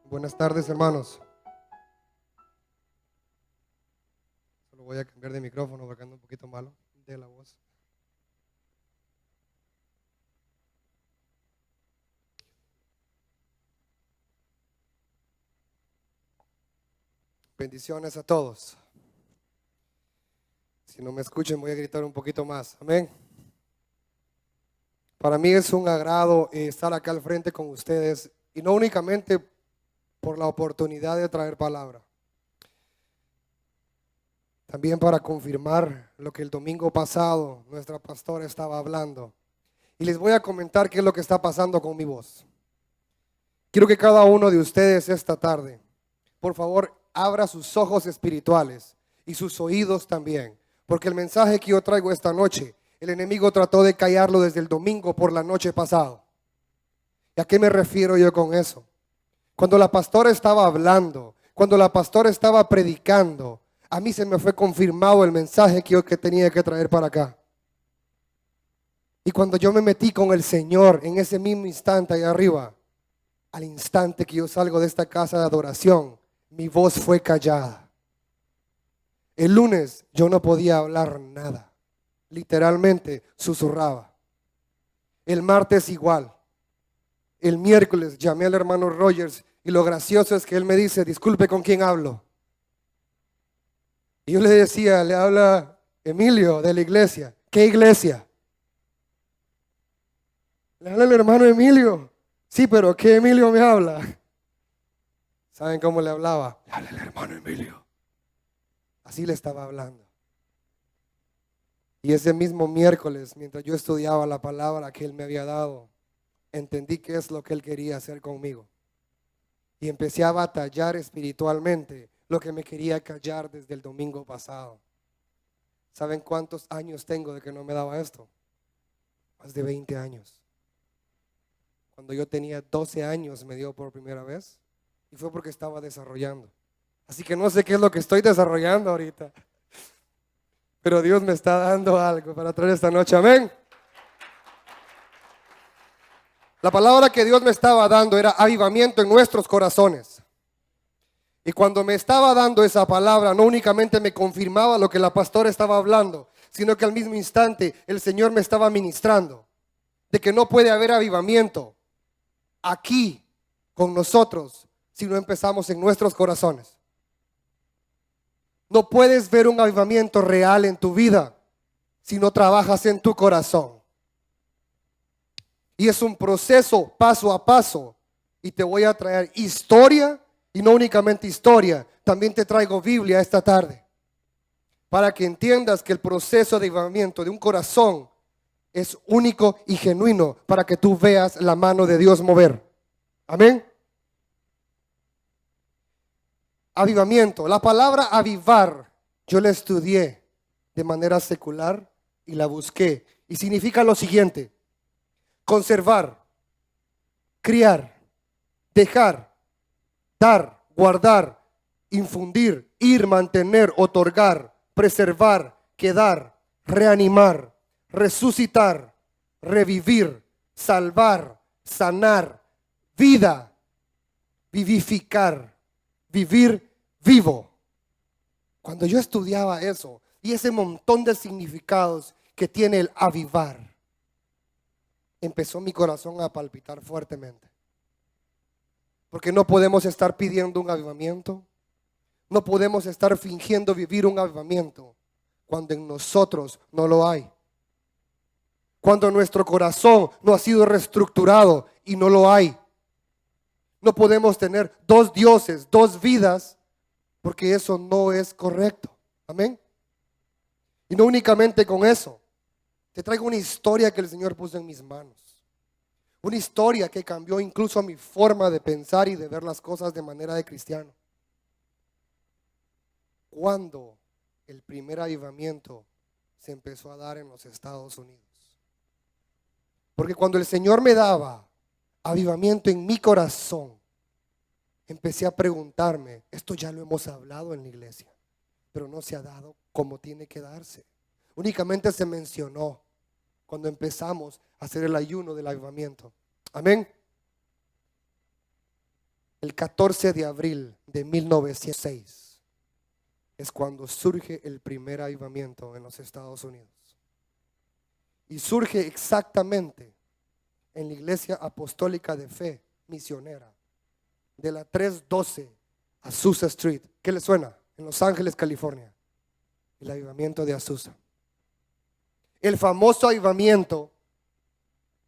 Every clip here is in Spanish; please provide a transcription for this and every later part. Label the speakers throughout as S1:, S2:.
S1: Buenas tardes, hermanos. Solo voy a cambiar de micrófono porque ando un poquito malo de la voz. Bendiciones a todos. Si no me escuchan, voy a gritar un poquito más. Amén. Para mí es un agrado estar acá al frente con ustedes, y no únicamente por la oportunidad de traer palabra, también para confirmar lo que el domingo pasado nuestra pastora estaba hablando. Y les voy a comentar qué es lo que está pasando con mi voz. Quiero que cada uno de ustedes esta tarde, por favor, abra sus ojos espirituales y sus oídos también, porque el mensaje que yo traigo esta noche, el enemigo trató de callarlo desde el domingo por la noche pasado. ¿Y a qué me refiero yo con eso? Cuando la pastora estaba hablando, cuando la pastora estaba predicando, a mí se me fue confirmado el mensaje que yo tenía que traer para acá. Y cuando yo me metí con el Señor en ese mismo instante allá arriba, al instante que yo salgo de esta casa de adoración, mi voz fue callada. El lunes yo no podía hablar nada. Literalmente susurraba. El martes igual. El miércoles llamé al hermano Rogers y lo gracioso es que él me dice, disculpe, ¿con quién hablo? Y yo le decía, le habla Emilio de la iglesia. ¿Qué iglesia? Le habla el hermano Emilio. Sí, pero ¿qué Emilio me habla? ¿Saben cómo le hablaba? Le habla el hermano Emilio. Así le estaba hablando. Y ese mismo miércoles, mientras yo estudiaba la palabra que él me había dado, entendí qué es lo que él quería hacer conmigo. Y empecé a batallar espiritualmente lo que me quería callar desde el domingo pasado. ¿Saben cuántos años tengo de que no me daba esto? Más de 20 años. Cuando yo tenía 12 años me dio por primera vez y fue porque estaba desarrollando. Así que no sé qué es lo que estoy desarrollando ahorita, pero Dios me está dando algo para traer esta noche. Amén. La palabra que Dios me estaba dando era avivamiento en nuestros corazones. Y cuando me estaba dando esa palabra, no únicamente me confirmaba lo que la pastora estaba hablando, sino que al mismo instante el Señor me estaba ministrando de que no puede haber avivamiento aquí con nosotros si no empezamos en nuestros corazones. No puedes ver un avivamiento real en tu vida si no trabajas en tu corazón. Y es un proceso paso a paso. Y te voy a traer historia, y no únicamente historia, también te traigo Biblia esta tarde, para que entiendas que el proceso de avivamiento de un corazón es único y genuino, para que tú veas la mano de Dios mover. Amén. Avivamiento. La palabra avivar, yo la estudié de manera secular y la busqué. Y significa lo siguiente: conservar, criar, dejar, dar, guardar, infundir, ir, mantener, otorgar, preservar, quedar, reanimar, resucitar, revivir, salvar, sanar, vida, vivificar, vivir vivo. Cuando yo estudiaba eso y ese montón de significados que tiene el avivar, empezó mi corazón a palpitar fuertemente. Porque no podemos estar pidiendo un avivamiento, no podemos estar fingiendo vivir un avivamiento cuando en nosotros no lo hay. Cuando nuestro corazón no ha sido reestructurado y no lo hay. No podemos tener dos dioses, dos vidas, porque eso no es correcto. Amén. Y no únicamente con eso, te traigo una historia que el Señor puso en mis manos. Una historia que cambió incluso mi forma de pensar y de ver las cosas de manera de cristiano. Cuando el primer avivamiento se empezó a dar en los Estados Unidos. Porque cuando el Señor me daba avivamiento en mi corazón, empecé a preguntarme, esto ya lo hemos hablado en la iglesia, pero no se ha dado como tiene que darse. Únicamente se mencionó cuando empezamos a hacer el ayuno del avivamiento. Amén. El 14 de abril de 1906 es cuando surge el primer avivamiento en los Estados Unidos. Y surge exactamente en la Iglesia Apostólica de Fe Misionera de la 312 Azusa Street. ¿Qué le suena? En Los Ángeles, California. El avivamiento de Azusa. El famoso avivamiento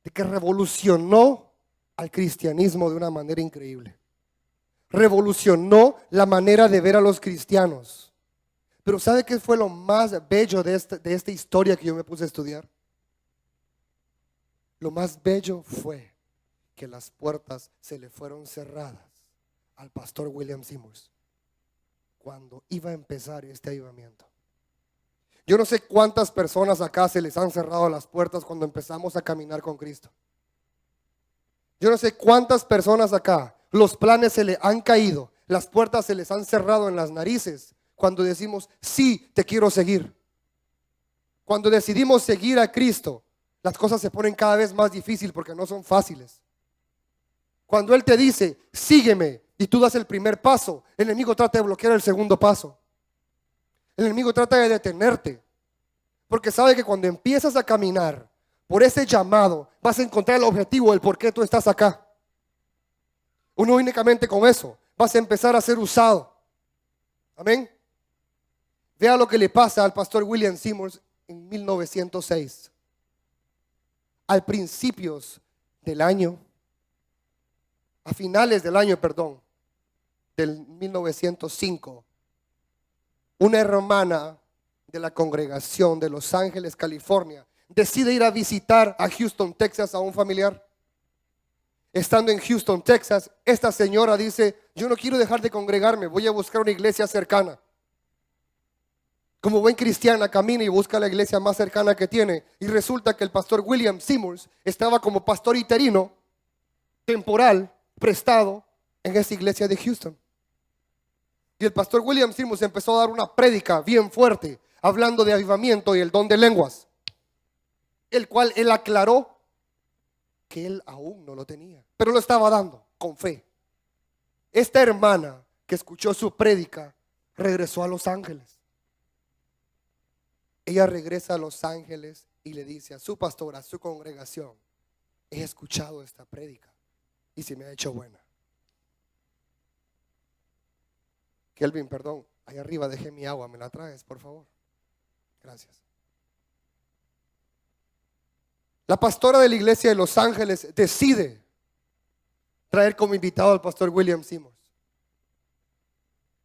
S1: de que revolucionó al cristianismo de una manera increíble. Revolucionó la manera de ver a los cristianos. Pero ¿sabe qué fue lo más bello de esta historia que yo me puse a estudiar? Lo más bello fue que las puertas se le fueron cerradas al pastor William Seymour cuando iba a empezar este avivamiento. Yo no sé cuántas personas acá se les han cerrado las puertas cuando empezamos a caminar con Cristo. Yo no sé cuántas personas acá los planes se le han caído, las puertas se les han cerrado en las narices cuando decimos, sí, te quiero seguir. Cuando decidimos seguir a Cristo, las cosas se ponen cada vez más difíciles porque no son fáciles. Cuando Él te dice, sígueme, y tú das el primer paso, el enemigo trata de bloquear el segundo paso. El enemigo trata de detenerte, porque sabe que cuando empiezas a caminar por ese llamado, vas a encontrar el objetivo del por qué tú estás acá. Uno únicamente con eso vas a empezar a ser usado. Amén. Vea lo que le pasa al pastor William Seymour en 1906. Al principios del año, a finales del año, perdón, del 1905, una hermana de la congregación de Los Ángeles, California, decide ir a visitar a Houston, Texas, a un familiar. Estando en Houston, Texas, esta señora dice, yo no quiero dejar de congregarme, voy a buscar una iglesia cercana. Como buen cristiana, camina y busca la iglesia más cercana que tiene. Y resulta que el pastor William Seymour estaba como pastor interino, temporal, prestado en esa iglesia de Houston. Y el pastor William Seymour empezó a dar una prédica bien fuerte, hablando de avivamiento y el don de lenguas, el cual él aclaró que él aún no lo tenía, pero lo estaba dando con fe. Esta hermana que escuchó su prédica regresó a Los Ángeles. Ella regresa a Los Ángeles y le dice a su pastor, a su congregación, he escuchado esta prédica y se me ha hecho buena. Kelvin, perdón, ahí arriba dejé mi agua, ¿me la traes, por favor? Gracias. La pastora de la iglesia de Los Ángeles decide traer como invitado al pastor William Seymour.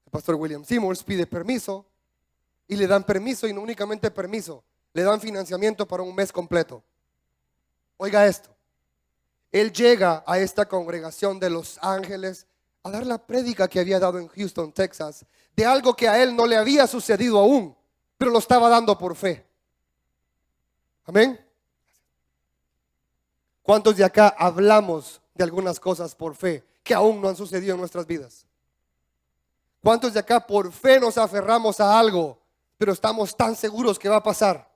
S1: El pastor William Seymour pide permiso y le dan permiso, y no únicamente permiso, le dan financiamiento para un mes completo. Oiga esto, él llega a esta congregación de Los Ángeles a dar la prédica que había dado en Houston, Texas, de algo que a él no le había sucedido aún, pero lo estaba dando por fe. Amén. ¿Cuántos de acá hablamos de algunas cosas por fe que aún no han sucedido en nuestras vidas? ¿Cuántos de acá por fe nos aferramos a algo, pero estamos tan seguros que va a pasar?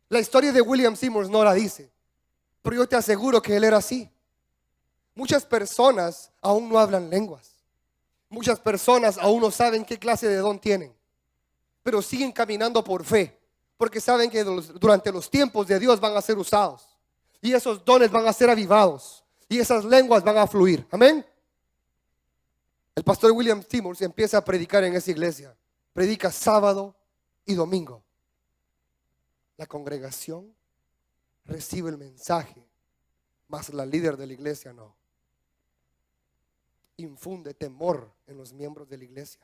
S1: La historia de William Seymour no la dice, pero yo te aseguro que él era así. Muchas personas aún no hablan lenguas. Muchas personas aún no saben qué clase de don tienen, pero siguen caminando por fe, porque saben que durante los tiempos de Dios van a ser usados. Y esos dones van a ser avivados. Y esas lenguas van a fluir. Amén. El pastor William Seymour empieza a predicar en esa iglesia. Predica sábado y domingo. La congregación recibe el mensaje, mas la líder de la iglesia no. Infunde temor en los miembros de la iglesia.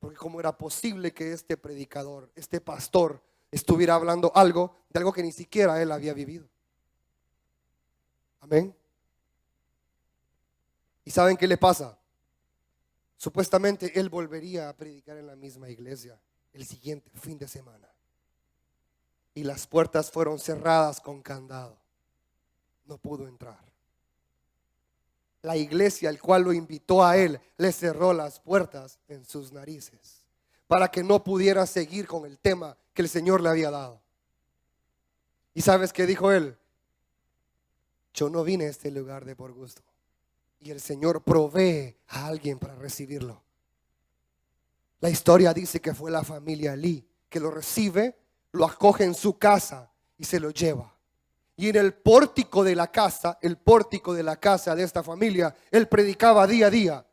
S1: Porque cómo era posible que este predicador, este pastor, estuviera hablando algo de algo que ni siquiera él había vivido. Amén. ¿Y saben qué le pasa? Supuestamente él volvería a predicar en la misma iglesia el siguiente fin de semana. Y las puertas fueron cerradas con candado. No pudo entrar. La iglesia, el cual lo invitó a él, le cerró las puertas en sus narices para que no pudiera seguir con el tema que el Señor le había dado. ¿Y sabes qué dijo él? Yo no vine a este lugar de por gusto. y el Señor provee a alguien para recibirlo. La historia dice que fue la familia Lee que lo recibe, lo acoge en su casa y se lo lleva. Y en el pórtico de la casa, de esta familia, él predicaba día a día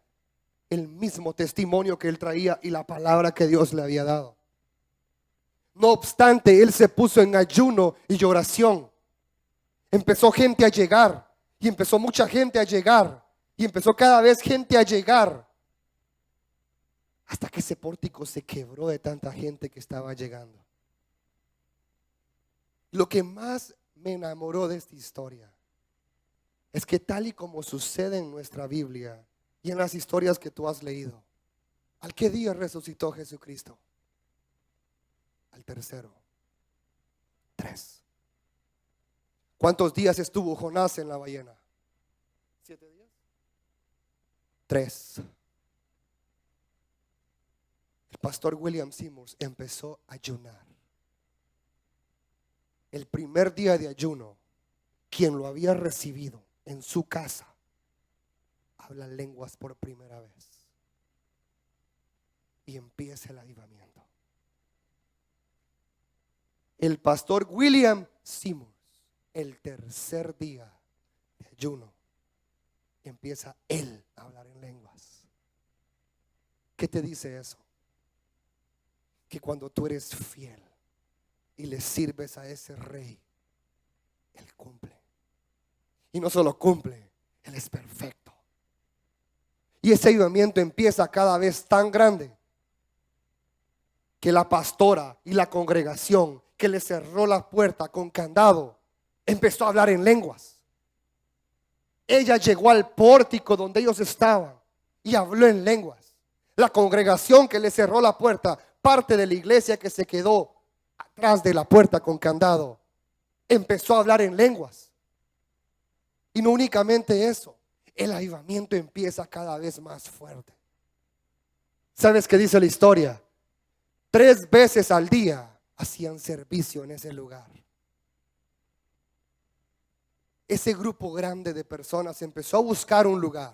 S1: el mismo testimonio que él traía y la palabra que Dios le había dado. No obstante, él se puso en ayuno y oración. Empezó gente a llegar, y empezó mucha gente a llegar, y empezó cada vez gente a llegar, hasta que ese pórtico se quebró de tanta gente que estaba llegando. Lo que más me enamoró de esta historia es que, tal y como sucede en nuestra Biblia y en las historias que tú has leído, ¿al qué día resucitó Jesucristo? Al tercero. 3. ¿Cuántos días estuvo Jonás en la ballena? 7 días. 3. El pastor William Seymour empezó a ayunar. El primer día de ayuno, quien lo había recibido en su casa, habla lenguas por primera vez. Y empieza el avivamiento. El pastor William Seymour, el tercer día de ayuno, empieza él a hablar en lenguas. ¿Qué te dice eso? Que cuando tú eres fiel y le sirves a ese rey, él cumple. Y no solo cumple, él es perfecto. Y ese avivamiento empieza cada vez tan grande que la pastora y la congregación, que le cerró la puerta con candado, empezó a hablar en lenguas. Ella llegó al pórtico donde ellos estaban y habló en lenguas. La congregación que le cerró la puerta, parte de la iglesia que se quedó atrás de la puerta con candado, empezó a hablar en lenguas. Y no únicamente eso, el avivamiento empieza cada vez más fuerte. ¿Sabes qué dice la historia? 3 veces al día hacían servicio en ese lugar. Ese grupo grande de personas empezó a buscar un lugar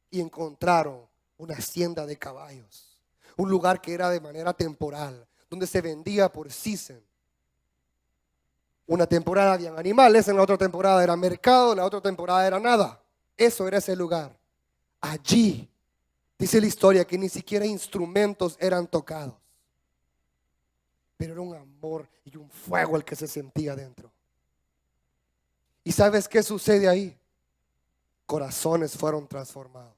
S1: y encontraron una hacienda de caballos, un lugar que era de manera temporal, donde se vendía por season. Una temporada habían animales, en la otra temporada era mercado, en la otra temporada era nada. Eso era ese lugar. Allí dice la historia que ni siquiera instrumentos eran tocados, pero era un amor y un fuego el que se sentía dentro. ¿Y sabes qué sucede ahí? Corazones fueron transformados.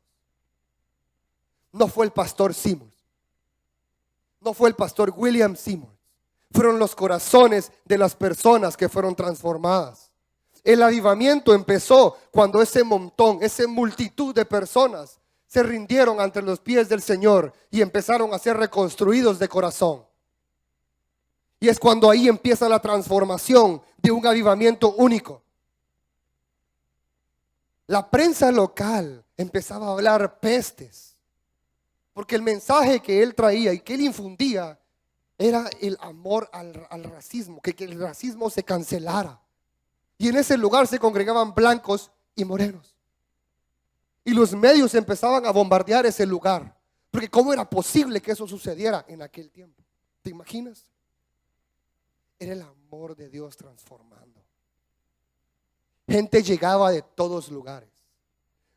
S1: No fue el pastor Seymour, no fue el pastor William Seymour, fueron los corazones de las personas que fueron transformadas. El avivamiento empezó cuando ese montón, esa multitud de personas se rindieron ante los pies del Señor y empezaron a ser reconstruidos de corazón. Y es cuando ahí empieza la transformación de un avivamiento único. La prensa local empezaba a hablar pestes, porque el mensaje que él traía y que él infundía era el amor al racismo, que el racismo se cancelara. Y en ese lugar se congregaban blancos y morenos. Y los medios empezaban a bombardear ese lugar, porque ¿cómo era posible que eso sucediera en aquel tiempo? ¿Te imaginas? Era el amor de Dios transformando. Gente llegaba de todos lugares.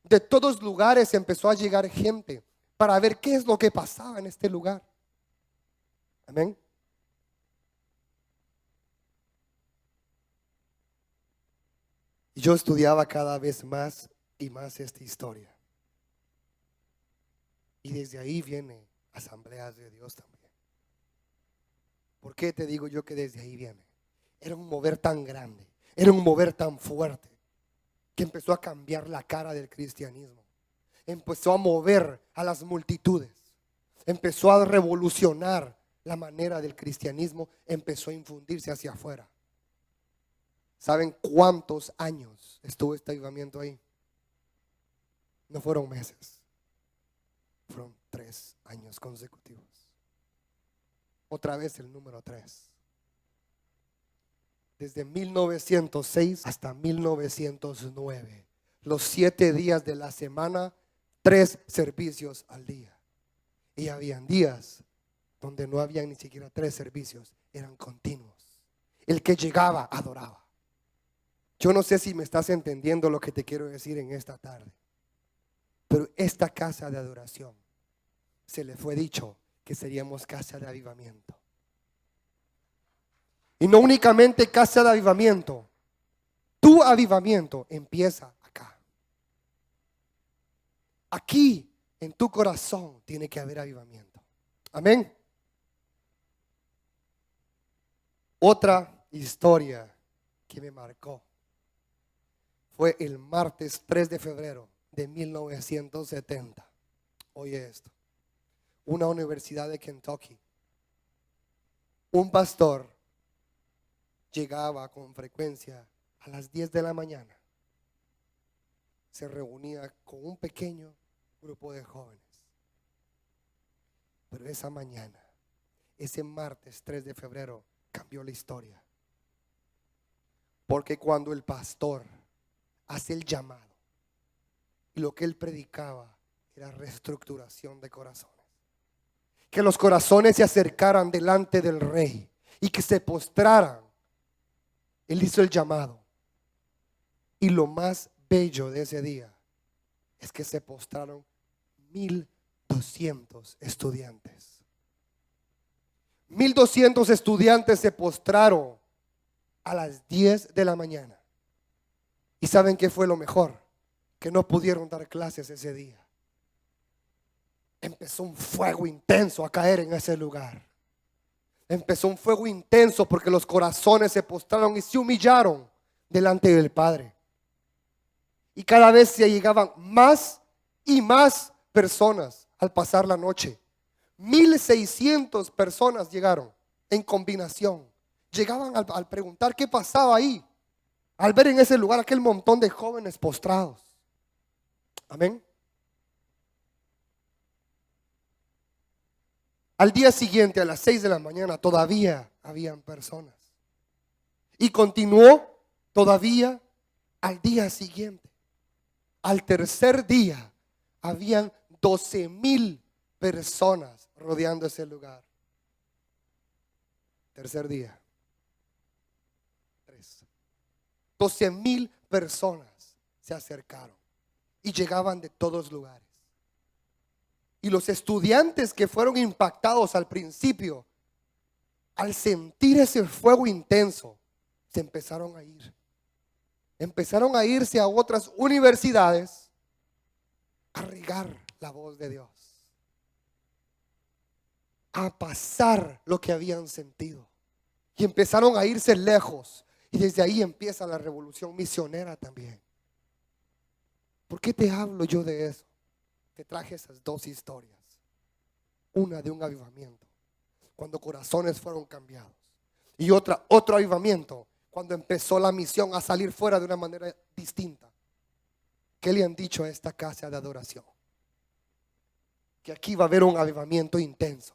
S1: De todos lugares empezó a llegar gente para ver qué es lo que pasaba en este lugar. Amén. Y yo estudiaba cada vez más y más esta historia. Y desde ahí viene Asambleas de Dios también. ¿Por qué te digo yo que desde ahí viene? Era un mover tan grande, era un mover tan fuerte, que empezó a cambiar la cara del cristianismo. Empezó a mover a las multitudes. Empezó a revolucionar la manera del cristianismo. Empezó a infundirse hacia afuera. ¿Saben cuántos años estuvo este avivamiento ahí? No fueron meses. Fueron 3 años consecutivos. Otra vez el número 3. Desde 1906 hasta 1909 los 7 días de la semana, 3 servicios al día. Y habían días donde no habían ni siquiera 3 servicios, eran continuos. El que llegaba adoraba. Yo no sé si me estás entendiendo lo que te quiero decir en esta tarde, pero esta casa de adoración se le fue dicho que seríamos casa de avivamiento. Y no únicamente casa de avivamiento, tu avivamiento empieza acá. Aquí en tu corazón tiene que haber avivamiento. Amén. Otra historia que me marcó fue el martes 3 de febrero de 1970. Oye esto. Una universidad de Kentucky. Un pastor llegaba con frecuencia a las 10 de la mañana. Se reunía con un pequeño grupo de jóvenes. Pero esa mañana, ese martes 3 de febrero, cambió la historia. Porque cuando el pastor hace el llamado, y lo que él predicaba era reestructuración de corazones. Que los corazones se acercaran delante del rey y que se postraran. Él hizo el llamado. Y lo más bello de ese día es que se postraron 1,200 estudiantes. 1,200 estudiantes se postraron a las 10 de la mañana. ¿Y saben qué fue lo mejor? Que no pudieron dar clases ese día. Empezó un fuego intenso a caer en ese lugar. Empezó un fuego intenso porque los corazones se postraron y se humillaron delante del Padre. Y cada vez se llegaban más y más personas al pasar la noche. 1,600 personas llegaron en combinación. Llegaban al preguntar qué pasaba ahí, al ver en ese lugar aquel montón de jóvenes postrados. Amén. Al día siguiente, a las 6 de la mañana, todavía habían personas. Y continuó todavía al día siguiente. Al tercer día, habían 12,000 personas rodeando ese lugar. Tercer día. 12,000 personas se acercaron y llegaban de todos lugares. Y los estudiantes que fueron impactados al principio, al sentir ese fuego intenso, se empezaron a ir. Empezaron a irse a otras universidades a regar la voz de Dios, a pasar lo que habían sentido. Y empezaron a irse lejos. Y desde ahí empieza la revolución misionera también. ¿Por qué te hablo yo de eso? Te traje esas dos historias. Una de un avivamiento, cuando corazones fueron cambiados. Y otro avivamiento, cuando empezó la misión a salir fuera de una manera distinta. ¿Qué le han dicho a esta casa de adoración? Que aquí va a haber un avivamiento intenso.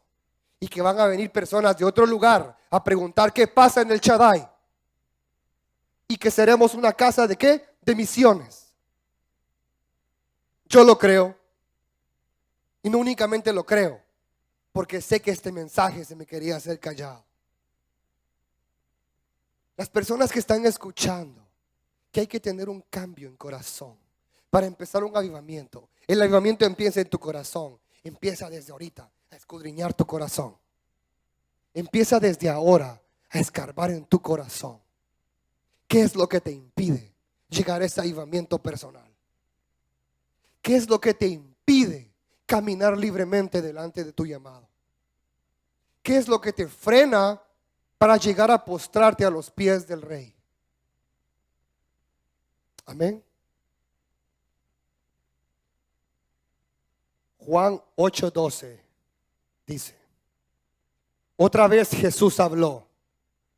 S1: Y que van a venir personas de otro lugar a preguntar qué pasa en el Shaddai. Y que seremos una casa de ¿qué? De misiones. Yo lo creo. Y no únicamente lo creo, porque sé que este mensaje se me quería hacer callado. Las personas que están escuchando, que hay que tener un cambio en corazón para empezar un avivamiento. El avivamiento empieza en tu corazón. Empieza desde ahorita a escudriñar tu corazón. Empieza desde ahora a escarbar en tu corazón. ¿Qué es lo que te impide llegar a ese avivamiento personal? ¿Qué es lo que te impide caminar libremente delante de tu llamado? ¿Qué es lo que te frena para llegar a postrarte a los pies del Rey? Amén. Juan 8:12 dice: otra vez Jesús habló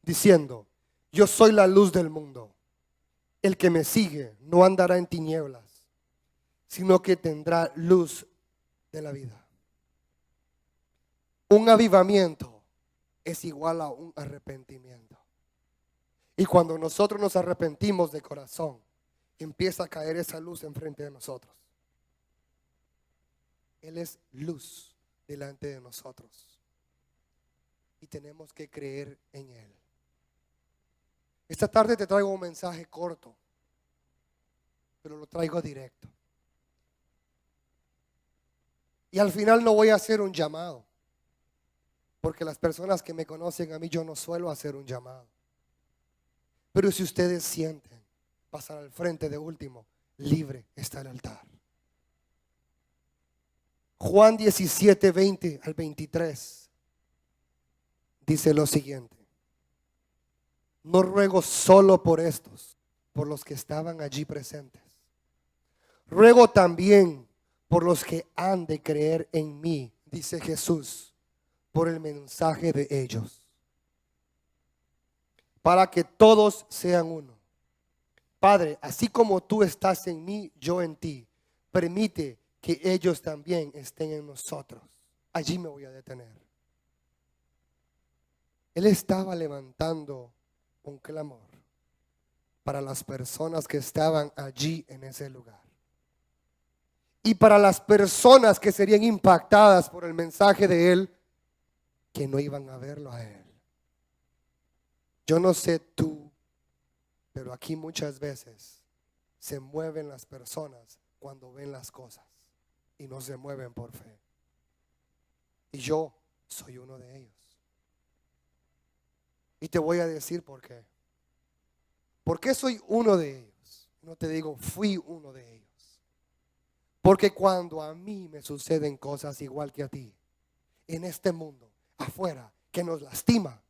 S1: diciendo: yo soy la luz del mundo. El que me sigue no andará en tinieblas, sino que tendrá luz de la vida. Un avivamiento es igual a un arrepentimiento. Y cuando nosotros nos arrepentimos de corazón, empieza a caer esa luz enfrente de nosotros. Él es luz delante de nosotros y tenemos que creer en Él. Esta tarde te traigo un mensaje corto, pero lo traigo directo. Y al final no voy a hacer un llamado, porque las personas que me conocen a mí, yo no suelo hacer un llamado. Pero si ustedes sienten pasar al frente de último, libre está el altar. Juan 17, 20 al 23 dice lo siguiente: no ruego solo por estos, por los que estaban allí presentes. Ruego también por los que han de creer en mí, dice Jesús, por el mensaje de ellos, para que todos sean uno. Padre, así como tú estás en mí, yo en ti, permite que ellos también estén en nosotros. Allí me voy a detener. Él estaba levantando un clamor para las personas que estaban allí en ese lugar. Y para las personas que serían impactadas por el mensaje de Él, que no iban a verlo a Él. Yo no sé tú, pero aquí muchas veces se mueven las personas cuando ven las cosas y no se mueven por fe. Y yo soy uno de ellos. Y te voy a decir por qué. ¿Por qué soy uno de ellos? No te digo fui uno de ellos. Porque cuando a mí me suceden cosas igual que a ti, en este mundo, afuera, que nos lastima,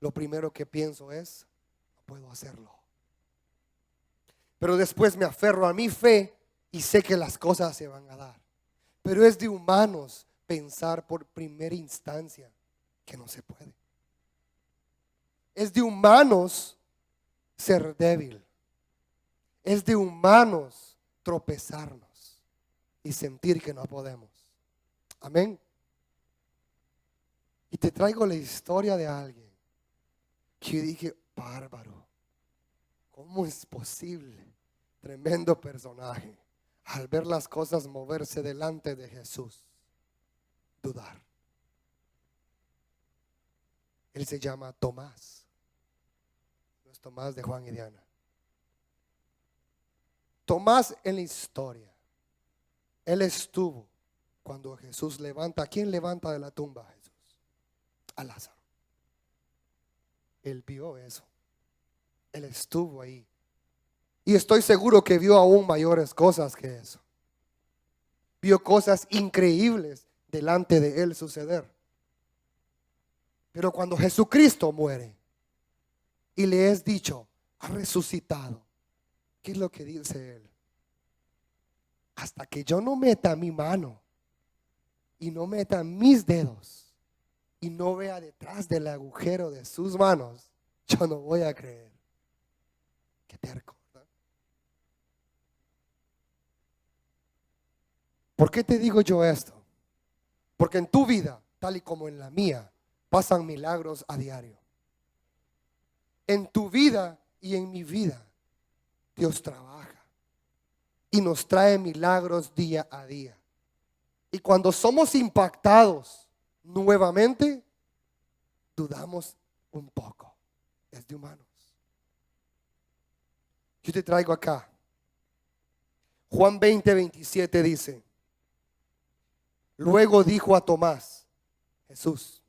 S1: lo primero que pienso es, no puedo hacerlo. Pero después me aferro a mi fe y sé que las cosas se van a dar. Pero es de humanos pensar por primera instancia que no se puede. Es de humanos ser débil. Es de humanos tropezarnos y sentir que no podemos. Amén. Y te traigo la historia de alguien que yo dije, bárbaro, ¿cómo es posible? Tremendo personaje. Al ver las cosas moverse delante de Jesús, dudar. Él se llama Tomás. No es Tomás de Juan y Diana. Tomás en la historia, él estuvo cuando Jesús levanta. ¿A quién levanta de la tumba a Jesús? A Lázaro. Él vio eso. Él estuvo ahí. Y estoy seguro que vio aún mayores cosas que eso. Vio cosas increíbles delante de él suceder. Pero cuando Jesucristo muere y le es dicho, ha resucitado, ¿qué es lo que dice él? Hasta que yo no meta mi mano y no meta mis dedos y no vea detrás del agujero de sus manos, yo no voy a creer. Qué terco, ¿verdad? ¿Por qué te digo yo esto? Porque en tu vida, tal y como en la mía, pasan milagros a diario. En tu vida y en mi vida, Dios trabaja y nos trae milagros día a día. Y cuando somos impactados nuevamente, dudamos un poco. Es de humanos. Yo te traigo acá. Juan 20, 27 dice, luego dijo a Tomás, Jesús,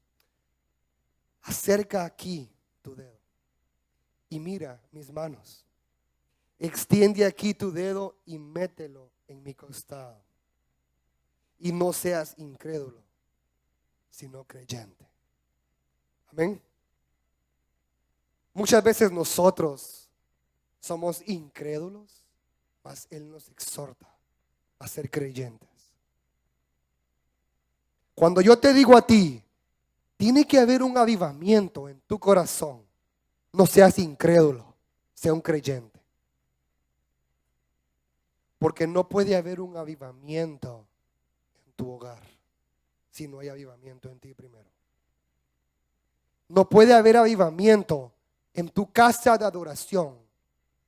S1: acerca aquí tu dedo y mira mis manos. Extiende aquí tu dedo y mételo en mi costado. Y no seas incrédulo, sino creyente. Amén. Muchas veces nosotros somos incrédulos, mas Él nos exhorta a ser creyentes. Cuando yo te digo a ti, tiene que haber un avivamiento en tu corazón. No seas incrédulo, sea un creyente. Porque no puede haber un avivamiento en tu hogar si no hay avivamiento en ti primero. No puede haber avivamiento en tu casa de adoración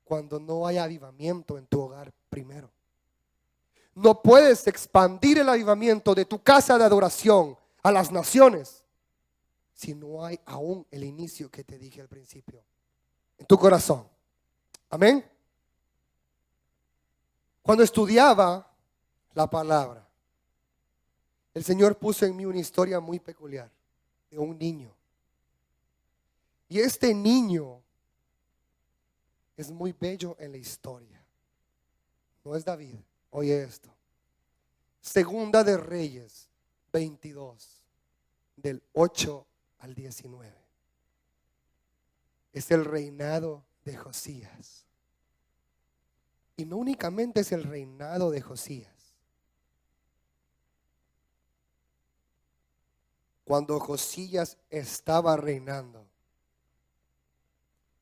S1: cuando no hay avivamiento en tu hogar primero. No puedes expandir el avivamiento de tu casa de adoración a las naciones si no hay aún el inicio que te dije al principio en tu corazón. Amén. Cuando estudiaba la palabra, el Señor puso en mí una historia muy peculiar de un niño. Y este niño es muy bello en la historia. No es David. Oye esto. Segunda de Reyes 22, del 8 al 19. Es el reinado de Josías. Y no únicamente es el reinado de Josías. Cuando Josías estaba reinando,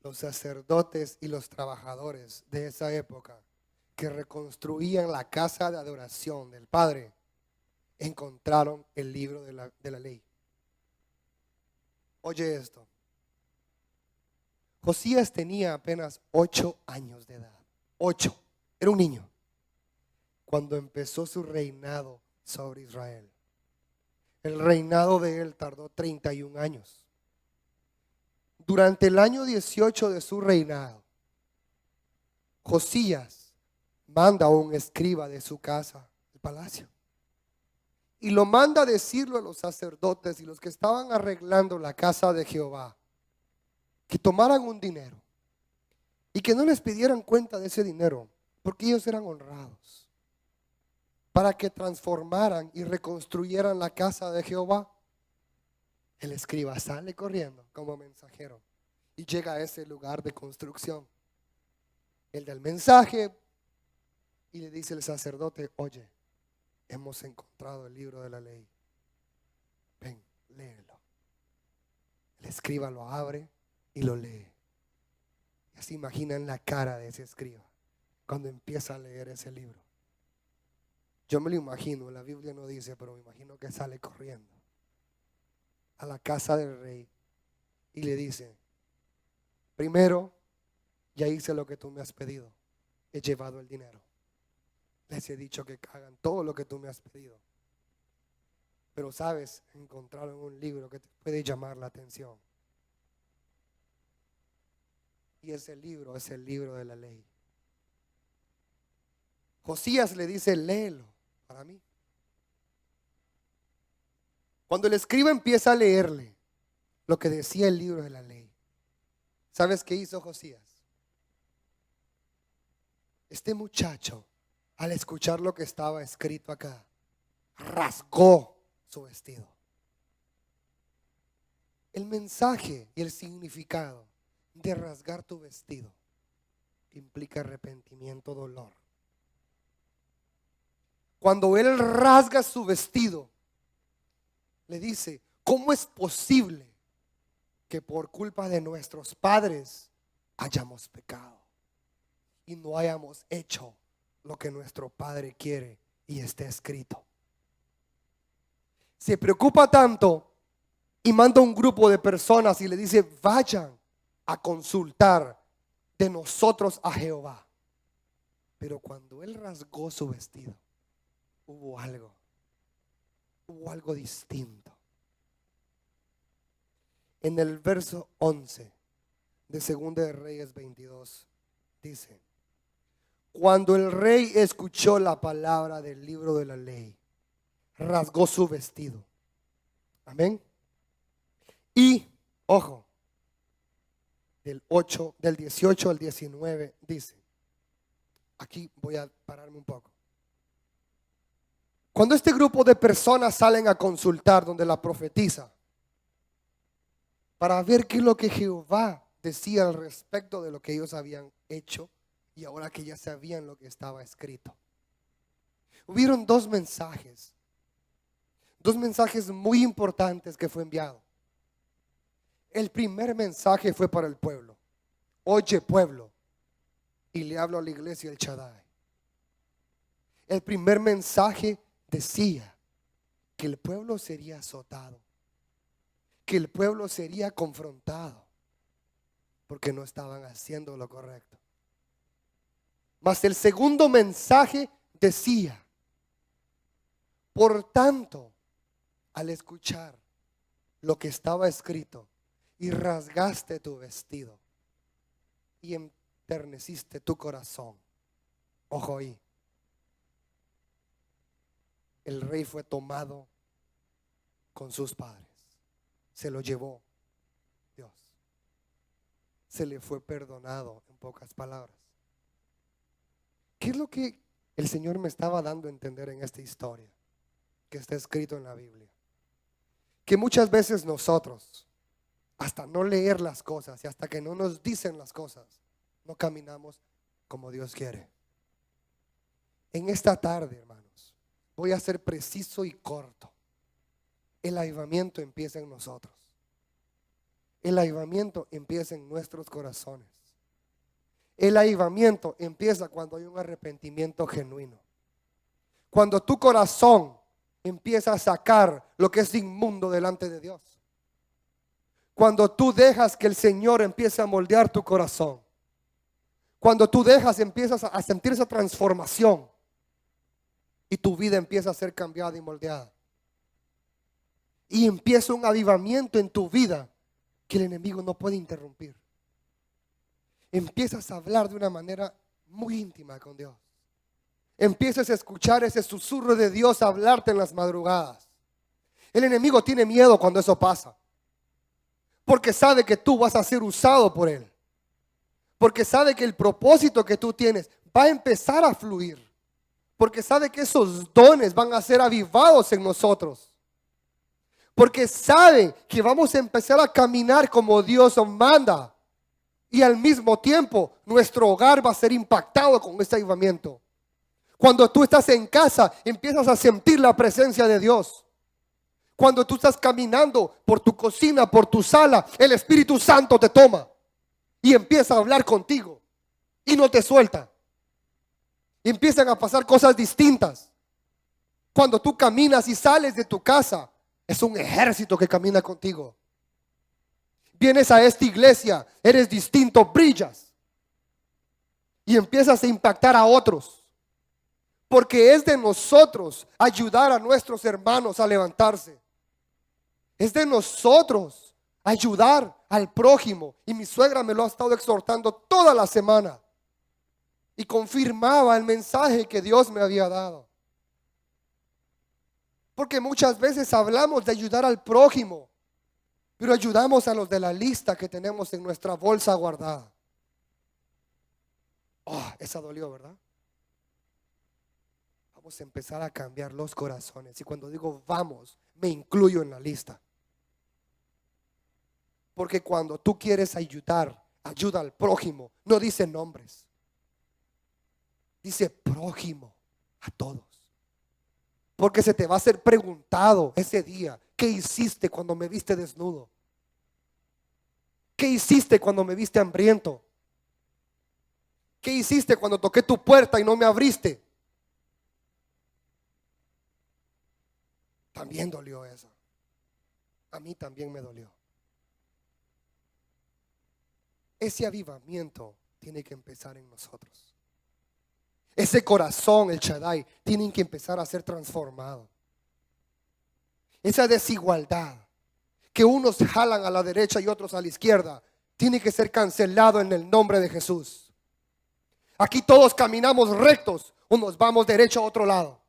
S1: los sacerdotes y los trabajadores de esa época que reconstruían la casa de adoración del Padre, encontraron el libro de la ley. Oye esto. Josías tenía apenas 8 años de edad. 8. Era un niño cuando empezó su reinado sobre Israel. El reinado de él tardó 31 años. Durante el año 18 de su reinado, Josías manda a un escriba de su casa, el palacio, y lo manda a decirlo a los sacerdotes y los que estaban arreglando la casa de Jehová, que tomaran un dinero y que no les pidieran cuenta de ese dinero, porque ellos eran honrados, para que transformaran y reconstruyeran la casa de Jehová. El escriba sale corriendo como mensajero y llega a ese lugar de construcción. Él da el mensaje y le dice al sacerdote: oye, hemos encontrado el libro de la ley. Ven, léelo. El escriba lo abre y lo lee. Y así imaginan la cara de ese escriba cuando empieza a leer ese libro. Yo me lo imagino, la Biblia no dice, pero me imagino que sale corriendo a la casa del rey y le dice: primero, ya hice lo que tú me has pedido, he llevado el dinero, les he dicho que hagan todo lo que tú me has pedido, pero sabes, encontraron un libro que te puede llamar la atención, y ese libro es el libro de la ley. Josías le dice: léelo para mí. Cuando el escriba empieza a leerle lo que decía el libro de la ley, ¿sabes qué hizo Josías? Este muchacho, al escuchar lo que estaba escrito acá, rasgó su vestido. El mensaje y el significado de rasgar tu vestido implica arrepentimiento, dolor. Cuando él rasga su vestido, le dice: ¿cómo es posible que por culpa de nuestros padres hayamos pecado y no hayamos hecho lo que nuestro Padre quiere y está escrito? Se preocupa tanto y manda un grupo de personas y le dice: vayan a consultar de nosotros a Jehová. Pero cuando él rasgó su vestido, hubo algo distinto. En el verso 11 de Segunda de Reyes 22 dice: cuando el rey escuchó la palabra del libro de la ley, rasgó su vestido. Amén. Y, ojo, del 18 al 19 dice, aquí voy a pararme un poco. Cuando este grupo de personas salen a consultar donde la profetiza para ver qué es lo que Jehová decía al respecto de lo que ellos habían hecho y ahora que ya sabían lo que estaba escrito, hubieron dos mensajes muy importantes que fue enviado. El primer mensaje fue para el pueblo. Oye, pueblo, y le hablo a la iglesia del Shaddai. El primer mensaje decía que el pueblo sería azotado, que el pueblo sería confrontado porque no estaban haciendo lo correcto. Mas el segundo mensaje decía: por tanto, al escuchar lo que estaba escrito, y rasgaste tu vestido, y enterneciste tu corazón. Ojo ahí. El rey fue tomado con sus padres. Se lo llevó Dios. Se le fue perdonado, en pocas palabras. ¿Qué es lo que el Señor me estaba dando a entender en esta historia que está escrito en la Biblia? Que muchas veces nosotros, hasta no leer las cosas y hasta que no nos dicen las cosas, no caminamos como Dios quiere. En esta tarde, hermanos, voy a ser preciso y corto. El avivamiento empieza en nosotros. El avivamiento empieza en nuestros corazones. El avivamiento empieza cuando hay un arrepentimiento genuino. Cuando tu corazón empieza a sacar lo que es inmundo delante de Dios. Cuando tú dejas que el Señor empiece a moldear tu corazón. Cuando tú empiezas a sentir esa transformación y tu vida empieza a ser cambiada y moldeada. Y empieza un avivamiento en tu vida que el enemigo no puede interrumpir. Empiezas a hablar de una manera muy íntima con Dios. Empiezas a escuchar ese susurro de Dios a hablarte en las madrugadas. El enemigo tiene miedo cuando eso pasa, porque sabe que tú vas a ser usado por él, porque sabe que el propósito que tú tienes va a empezar a fluir, porque sabe que esos dones van a ser avivados en nosotros, porque sabe que vamos a empezar a caminar como Dios nos manda, y al mismo tiempo nuestro hogar va a ser impactado con este avivamiento. Cuando tú estás en casa, empiezas a sentir la presencia de Dios. Cuando tú estás caminando por tu cocina, por tu sala, el Espíritu Santo te toma y empieza a hablar contigo y no te suelta. Y empiezan a pasar cosas distintas. Cuando tú caminas y sales de tu casa, es un ejército que camina contigo. Vienes a esta iglesia, eres distinto, brillas y empiezas a impactar a otros. Porque es de nosotros ayudar a nuestros hermanos a levantarse. Es de nosotros ayudar al prójimo. Y mi suegra me lo ha estado exhortando toda la semana. Y confirmaba el mensaje que Dios me había dado. Porque muchas veces hablamos de ayudar al prójimo, pero ayudamos a los de la lista que tenemos en nuestra bolsa guardada. Oh, esa dolió, ¿verdad? Vamos a empezar a cambiar los corazones. Y cuando digo vamos, me incluyo en la lista. Porque cuando tú quieres ayudar, ayuda al prójimo, no dice nombres. Dice prójimo a todos. Porque se te va a ser preguntado ese día: ¿qué hiciste cuando me viste desnudo? ¿Qué hiciste cuando me viste hambriento? ¿Qué hiciste cuando toqué tu puerta y no me abriste? También dolió eso. A mí también me dolió. Ese avivamiento tiene que empezar en nosotros. Ese corazón, el Shaddai, tiene que empezar a ser transformado. Esa desigualdad que unos jalan a la derecha y otros a la izquierda, tiene que ser cancelado en el nombre de Jesús. Aquí todos caminamos rectos, unos vamos derecho a otro lado.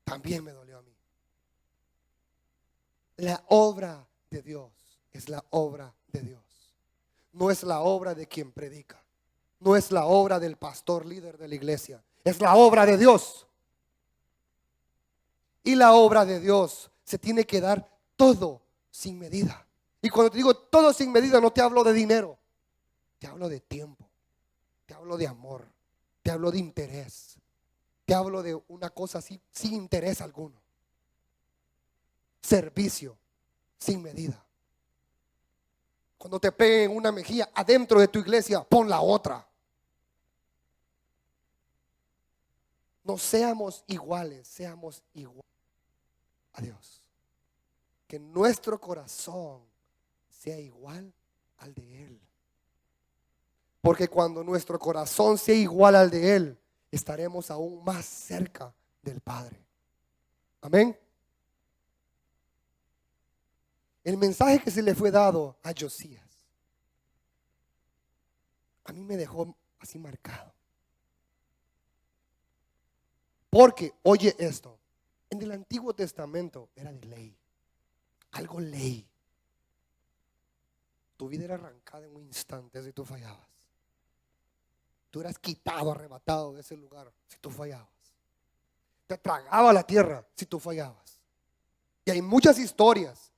S1: También me dolió a mí. La obra de Dios es la obra de Dios. No es la obra de quien predica. No es la obra del pastor líder de la iglesia. Es la obra de Dios. Y la obra de Dios se tiene que dar todo sin medida. Y cuando te digo todo sin medida, no te hablo de dinero. Te hablo de tiempo. Te hablo de amor. Te hablo de interés. Te hablo de una cosa así, sin interés alguno. Servicio sin medida. Cuando te peguen una mejilla adentro de tu iglesia, pon la otra. No seamos iguales, seamos iguales a Dios. Que nuestro corazón sea igual al de Él. Porque cuando nuestro corazón sea igual al de Él, estaremos aún más cerca del Padre. Amén. El mensaje que se le fue dado a Josías, a mí me dejó así marcado. Porque, oye esto, en el Antiguo Testamento era de ley, algo ley. Tu vida era arrancada en un instante si tú fallabas. Tú eras quitado, arrebatado de ese lugar si tú fallabas. Te tragaba la tierra si tú fallabas. Y hay muchas historias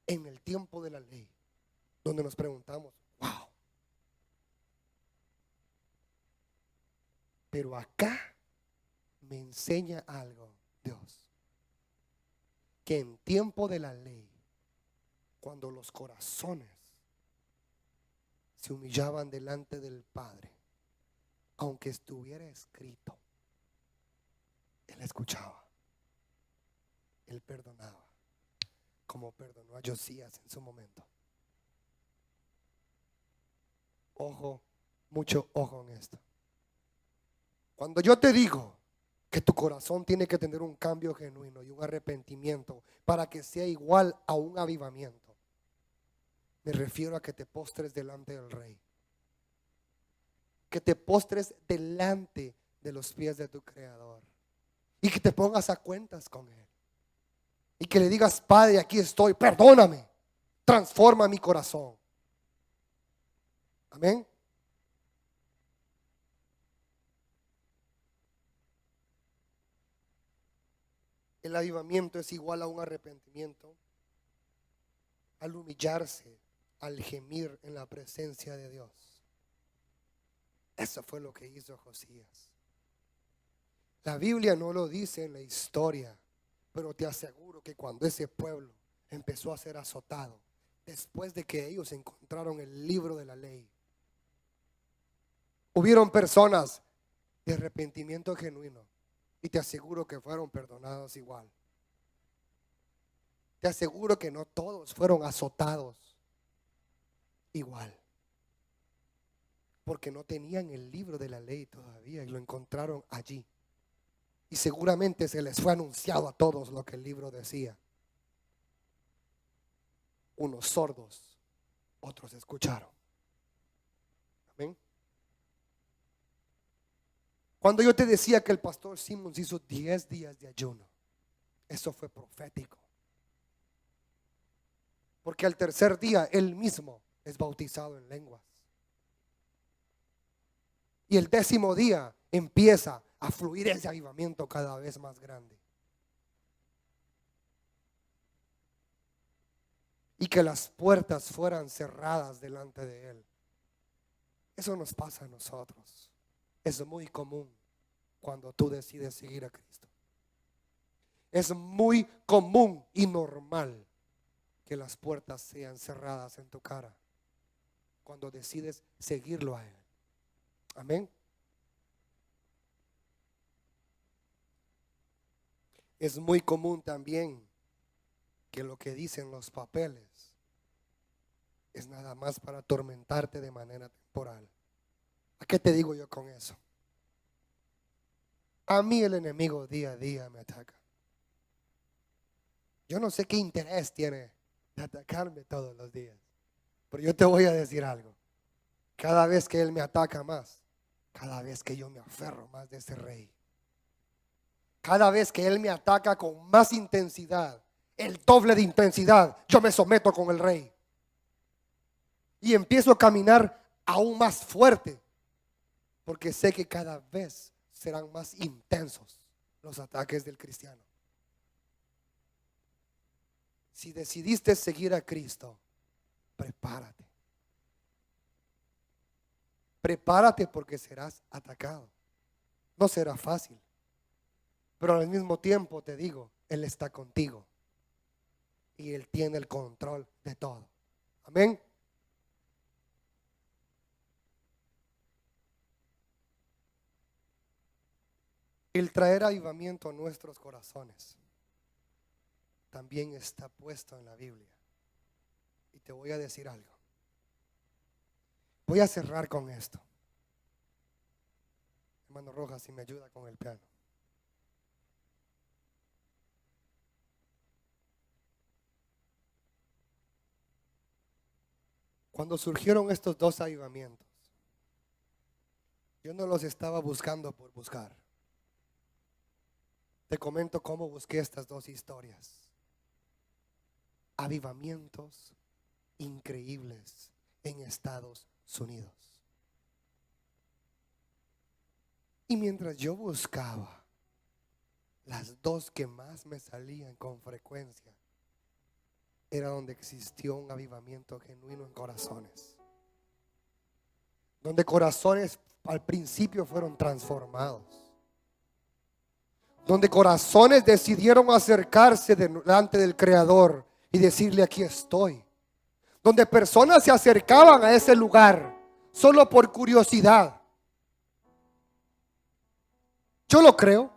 S1: en el tiempo de la ley donde nos preguntamos, wow. Pero acá me enseña algo Dios, que en tiempo de la ley, cuando los corazones se humillaban delante del Padre, aunque estuviera escrito, Él escuchaba, Él perdonaba, como perdonó a Josías en su momento. Ojo, mucho ojo en esto. Cuando yo te digo que tu corazón tiene que tener un cambio genuino y un arrepentimiento para que sea igual a un avivamiento, me refiero a que te postres delante del Rey, que te postres delante de los pies de tu Creador y que te pongas a cuentas con Él y que le digas, Padre, aquí estoy, perdóname, transforma mi corazón. Amén. El avivamiento es igual a un arrepentimiento, al humillarse, al gemir en la presencia de Dios. Eso fue lo que hizo Josías. La Biblia no lo dice en la historia, pero te aseguro que cuando ese pueblo empezó a ser azotado, después de que ellos encontraron el libro de la ley, hubieron personas de arrepentimiento genuino y te aseguro que fueron perdonados igual. Te aseguro que no todos fueron azotados igual, porque no tenían el libro de la ley todavía y lo encontraron allí. Y seguramente se les fue anunciado a todos lo que el libro decía. Unos sordos, otros escucharon. Amén. Cuando yo te decía que el pastor Simmons hizo 10 días de ayuno, eso fue profético. Porque al tercer día él mismo es bautizado en lenguas. Y el 10º día empieza a fluir ese avivamiento cada vez más grande. Y que las puertas fueran cerradas delante de él. Eso nos pasa a nosotros. Es muy común cuando tú decides seguir a Cristo. Es muy común y normal que las puertas sean cerradas en tu cara cuando decides seguirlo a Él. Amén. Es muy común también que lo que dicen los papeles es nada más para atormentarte de manera temporal. ¿A qué te digo yo con eso? A mí el enemigo día a día me ataca. Yo no sé qué interés tiene de atacarme todos los días, pero yo te voy a decir algo. Cada vez que él me ataca más, cada vez que yo me aferro más de ese rey, cada vez que él me ataca con más intensidad, el doble de intensidad, yo me someto con el rey y empiezo a caminar aún más fuerte, porque sé que cada vez serán más intensos los ataques del cristiano. Si decidiste seguir a Cristo, prepárate. Prepárate porque serás atacado. No será fácil, pero al mismo tiempo te digo, Él está contigo y Él tiene el control de todo. Amén. El traer avivamiento a nuestros corazones también está puesto en la Biblia. Y te voy a decir algo. Voy a cerrar con esto. Hermano Rojas, si me ayuda con el piano. Cuando surgieron estos dos avivamientos, yo no los estaba buscando por buscar. Te comento cómo busqué estas dos historias. Avivamientos increíbles en Estados Unidos. Y mientras yo buscaba, las dos que más me salían con frecuencia era donde existió un avivamiento genuino en corazones. Donde corazones al principio fueron transformados. Donde corazones decidieron acercarse delante del Creador y decirle: aquí estoy. Donde personas se acercaban a ese lugar solo por curiosidad. Yo lo creo.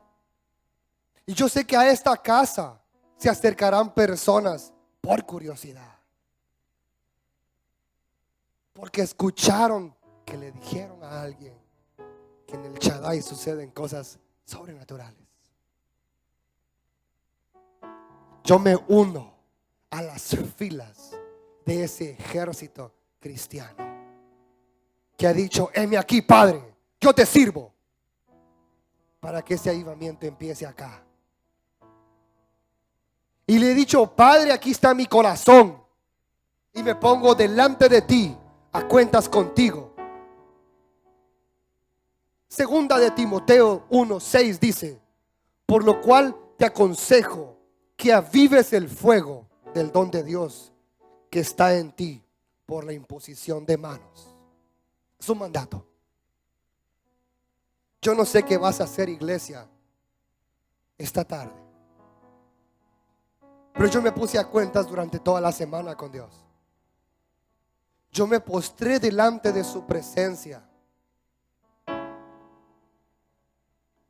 S1: Y yo sé que a esta casa se acercarán personas por curiosidad, porque escucharon que le dijeron a alguien que en el Shaddai suceden cosas sobrenaturales. Yo me uno a las filas de ese ejército cristiano que ha dicho: heme aquí, Padre, yo te sirvo, para que ese avivamiento empiece acá. Y le he dicho: Padre, aquí está mi corazón y me pongo delante de ti a cuentas contigo. Segunda de Timoteo 1:6 dice: por lo cual te aconsejo que avives el fuego del don de Dios que está en ti por la imposición de manos. Es un mandato. Yo no sé qué vas a hacer, iglesia, esta tarde, pero yo me puse a cuentas durante toda la semana con Dios. Yo me postré delante de su presencia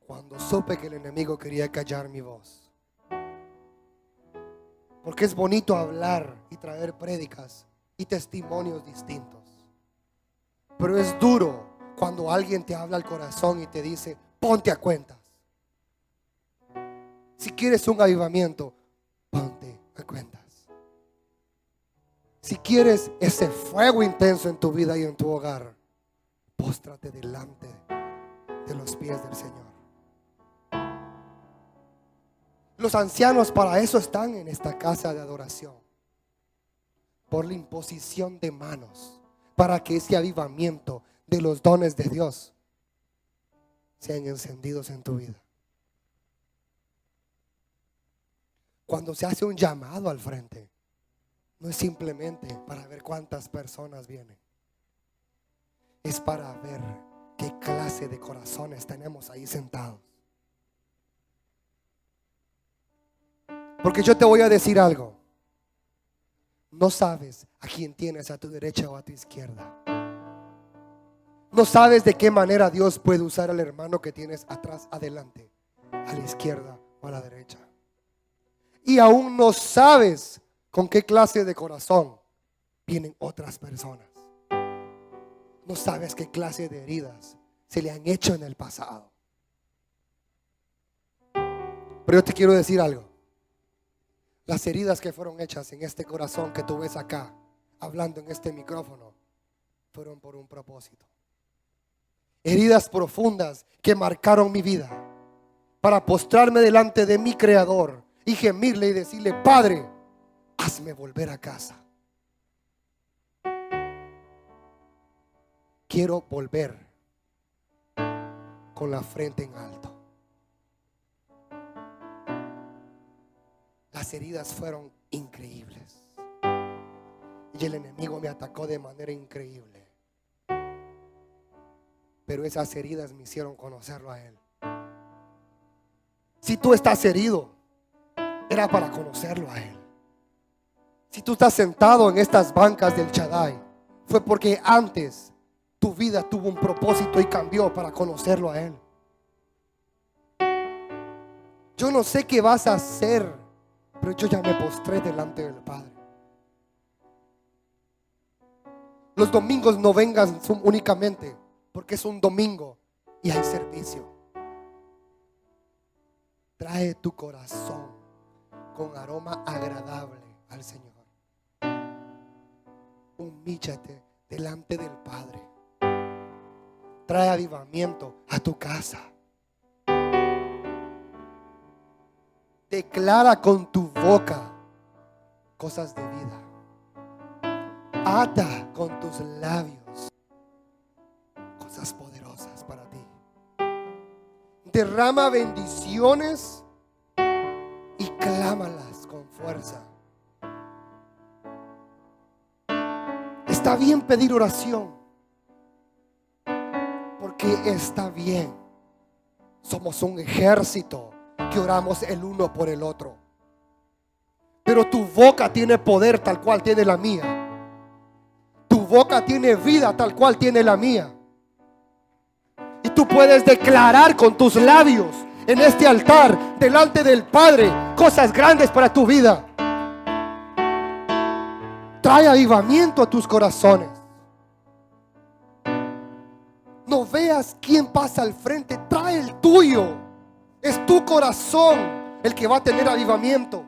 S1: cuando supe que el enemigo quería callar mi voz. Porque es bonito hablar y traer prédicas y testimonios distintos, pero es duro cuando alguien te habla al corazón y te dice: ponte a cuentas. Si quieres un avivamiento, ponte a cuentas. Si quieres ese fuego intenso en tu vida y en tu hogar, póstrate delante de los pies del Señor. Los ancianos para eso están en esta casa de adoración, por la imposición de manos, para que ese avivamiento de los dones de Dios sean encendidos en tu vida. Cuando se hace un llamado al frente, no es simplemente para ver cuántas personas vienen, es para ver qué clase de corazones tenemos ahí sentados. Porque yo te voy a decir algo: no sabes a quién tienes a tu derecha o a tu izquierda. No sabes de qué manera Dios puede usar al hermano que tienes atrás, adelante, a la izquierda o a la derecha. Y aún no sabes con qué clase de corazón vienen otras personas. No sabes qué clase de heridas se le han hecho en el pasado. Pero yo te quiero decir algo: las heridas que fueron hechas en este corazón que tú ves acá, hablando en este micrófono, fueron por un propósito. Heridas profundas que marcaron mi vida, para postrarme delante de mi Creador y gemirle y decirle: Padre, hazme volver a casa. Quiero volver con la frente en alto. Las heridas fueron increíbles y el enemigo me atacó de manera increíble, pero esas heridas me hicieron conocerlo a Él. Si tú estás herido, era para conocerlo a Él. Si tú estás sentado en estas bancas del Shaddai, fue porque antes tu vida tuvo un propósito y cambió para conocerlo a Él. Yo no sé qué vas a hacer, pero yo ya me postré delante del Padre. Los domingos no vengan únicamente porque es un domingo y hay servicio. Trae tu corazón con aroma agradable al Señor. Humíllate delante del Padre. Trae avivamiento a tu casa. Declara con tu boca cosas de vida. Ata con tus labios cosas poderosas para ti. Derrama bendiciones y clámalas con fuerza. Está bien pedir oración, porque está bien. Somos un ejército que oramos el uno por el otro. Pero tu boca tiene poder tal cual tiene la mía. Tu boca tiene vida tal cual tiene la mía. Y tú puedes declarar con tus labios en este altar delante del Padre cosas grandes para tu vida. Trae avivamiento a tus corazones. No veas quién pasa al frente, trae el tuyo. Es tu corazón el que va a tener avivamiento.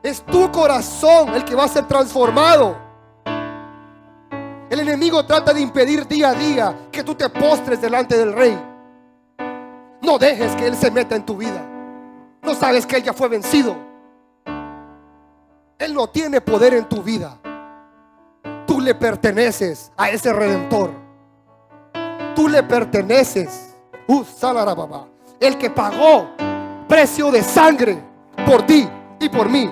S1: Es tu corazón el que va a ser transformado. El enemigo trata de impedir día a día que tú te postres delante del Rey. No dejes que Él se meta en tu vida. No sabes que Él ya fue vencido. Él no tiene poder en tu vida. Tú le perteneces a ese Redentor. Tú le perteneces. El que pagó precio de sangre por ti y por mí.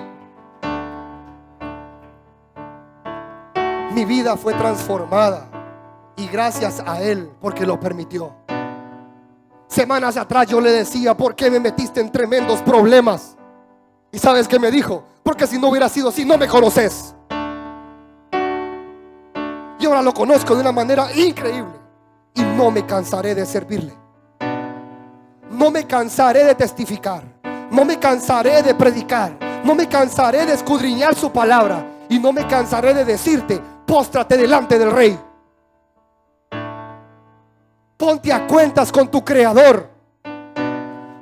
S1: Mi vida fue transformada y gracias a Él, porque lo permitió. Semanas atrás yo le decía: ¿por qué me metiste en tremendos problemas? ¿Y sabes qué me dijo? Porque si no hubiera sido así, no me conoces. Y ahora lo conozco de una manera increíble. Y no me cansaré de servirle. No me cansaré de testificar. No me cansaré de predicar. No me cansaré de escudriñar su palabra. Y no me cansaré de decirte: póstrate delante del Rey. Ponte a cuentas con tu Creador.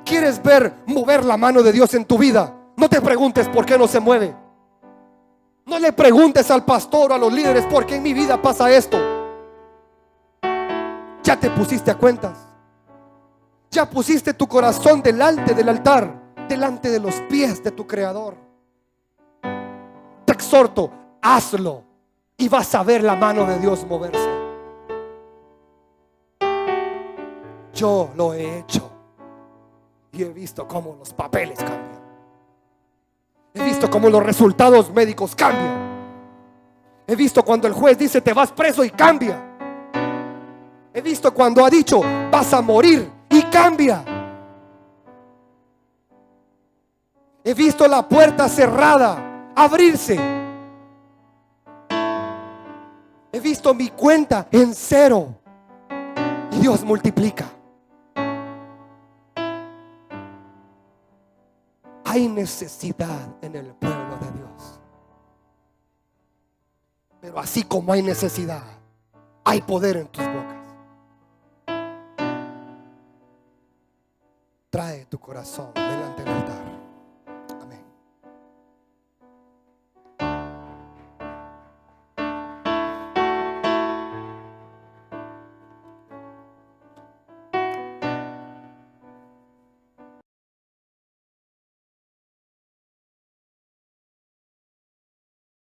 S1: ¿Quieres ver mover la mano de Dios en tu vida? No te preguntes por qué no se mueve. No le preguntes al pastor o a los líderes: ¿por qué en mi vida pasa esto? Ya te pusiste a cuentas. Ya pusiste tu corazón delante del altar, delante de los pies de tu Creador. Te exhorto, hazlo y vas a ver la mano de Dios moverse. Yo lo he hecho y he visto cómo los papeles cambian. He visto cómo los resultados médicos cambian. He visto cuando el juez dice: te vas preso, y cambia. He visto cuando ha dicho: vas a morir, y cambia. He visto la puerta cerrada abrirse. He visto mi cuenta en cero y Dios multiplica. Hay necesidad en el pueblo de Dios. Pero así como hay necesidad, hay poder en tus bocas. Trae tu corazón delante del altar.